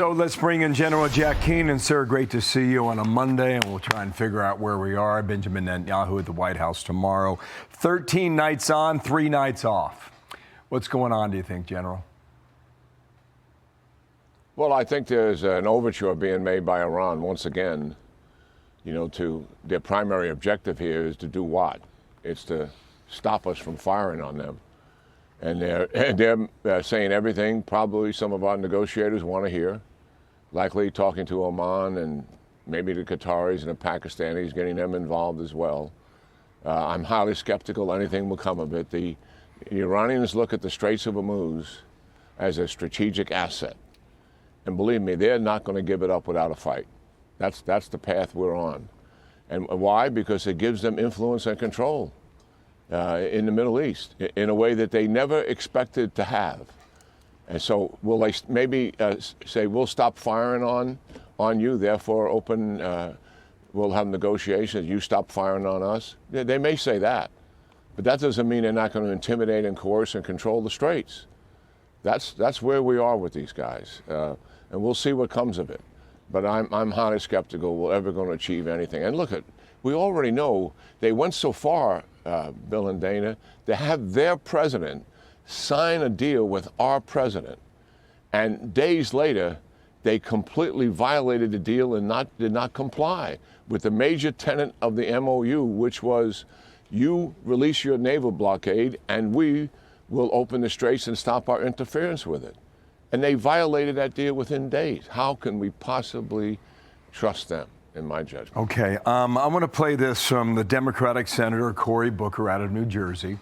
So let's bring in General Jack Keane. And sir, great to see you on a Monday, and we'll try and figure out where we are. Benjamin Netanyahu at the White House tomorrow. 13 nights on, 3 nights off. What's going on, do you think, General? Well, I think there's an overture being made by Iran once again, to their primary objective here is to do what? It's to stop us from firing on them. And they're saying everything probably some of our negotiators want to hear, likely talking to Oman and maybe the Qataris and the Pakistanis, getting them involved as well. I'm highly skeptical anything will come of it. The Iranians look at the Straits of Hormuz as a strategic asset. And believe me, they're not going to give it up without a fight. That's the path we're on. And why? Because it gives them influence and control in the Middle East in a way that they never expected to have. And so will they maybe say, we'll stop firing on you, therefore we'll have negotiations, you stop firing on us? They may say that, but that doesn't mean they're not going to intimidate and coerce and control the Straits. That's where we are with these guys, and we'll see what comes of it. But I'm highly skeptical we're ever going to achieve anything. And look, we already know they went so far, Bill and Dana, to have their president sign a deal with our president. And days later, they completely violated the deal and did not comply with the major tenet of the MOU, which was you release your naval blockade and we will open the Straits and stop our interference with it. And they violated that deal within days. How can we possibly trust them, in my judgment? Okay, I want to play this from the Democratic Senator Cory Booker out of New Jersey.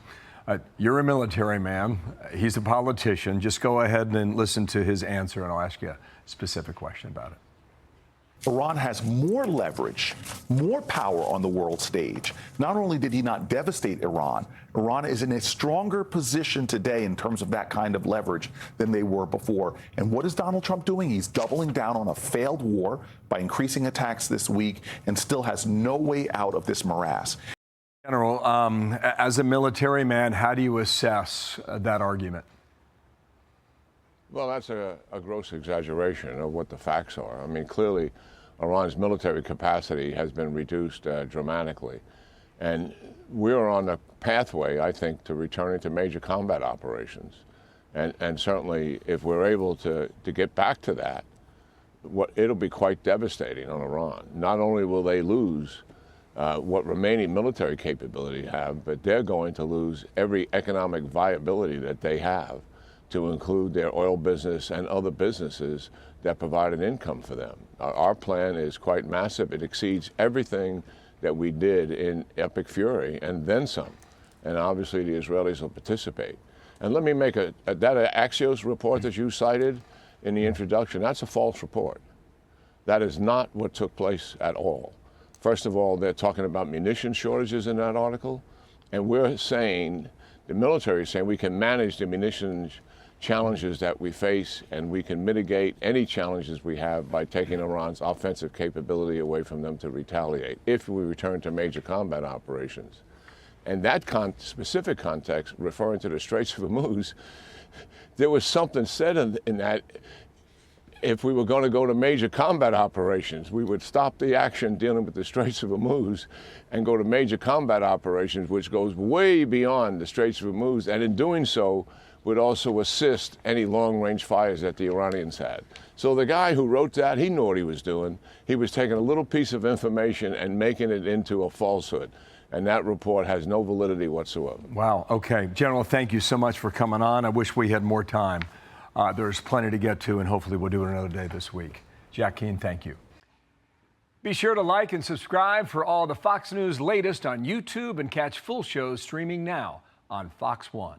You're a military man. He's a politician. Just go ahead and listen to his answer, and I'll ask you a specific question about it. Iran has more leverage, more power on the world stage. Not only did he not devastate Iran, Iran is in a stronger position today in terms of that kind of leverage than they were before. And what is Donald Trump doing? He's doubling down on a failed war by increasing attacks this week and still has no way out of this morass. General, as a military man, how do you assess that argument? Well, that's a gross exaggeration of what the facts are. I mean, clearly, Iran's military capacity has been reduced dramatically. And we're on a pathway, I think, to returning to major combat operations. And certainly, if we're able to get back to that, it'll be quite devastating on Iran. Not only will they lose what remaining military capability have, but they're going to lose every economic viability that they have, to include their oil business and other businesses that provide an income for them. Our plan is quite massive. It exceeds everything that we did in Epic Fury and then some. And obviously the Israelis will participate. And let me make that Axios report that you cited in the introduction, that's a false report. That is not what took place at all. First of all, they're talking about munition shortages in that article. And we're saying, the military is saying we can manage the munitions challenges that we face, and we can mitigate any challenges we have by taking Iran's offensive capability away from them to retaliate if we return to major combat operations. And that specific context, referring to the Straits of Hormuz, there was something said in that if we were going to go to major combat operations, we would stop the action dealing with the Straits of Hormuz and go to major combat operations, which goes way beyond the Straits of Hormuz, and in doing so, would also assist any long-range fires that the Iranians had. So the guy who wrote that, he knew what he was doing. He was taking a little piece of information and making it into a falsehood. And that report has no validity whatsoever. Wow, okay. General, thank you so much for coming on. I wish we had more time. There's plenty to get to, and hopefully we'll do it another day this week. Jack Keane, thank you. Be sure to like and subscribe for all the Fox News latest on YouTube, and catch full shows streaming now on Fox One.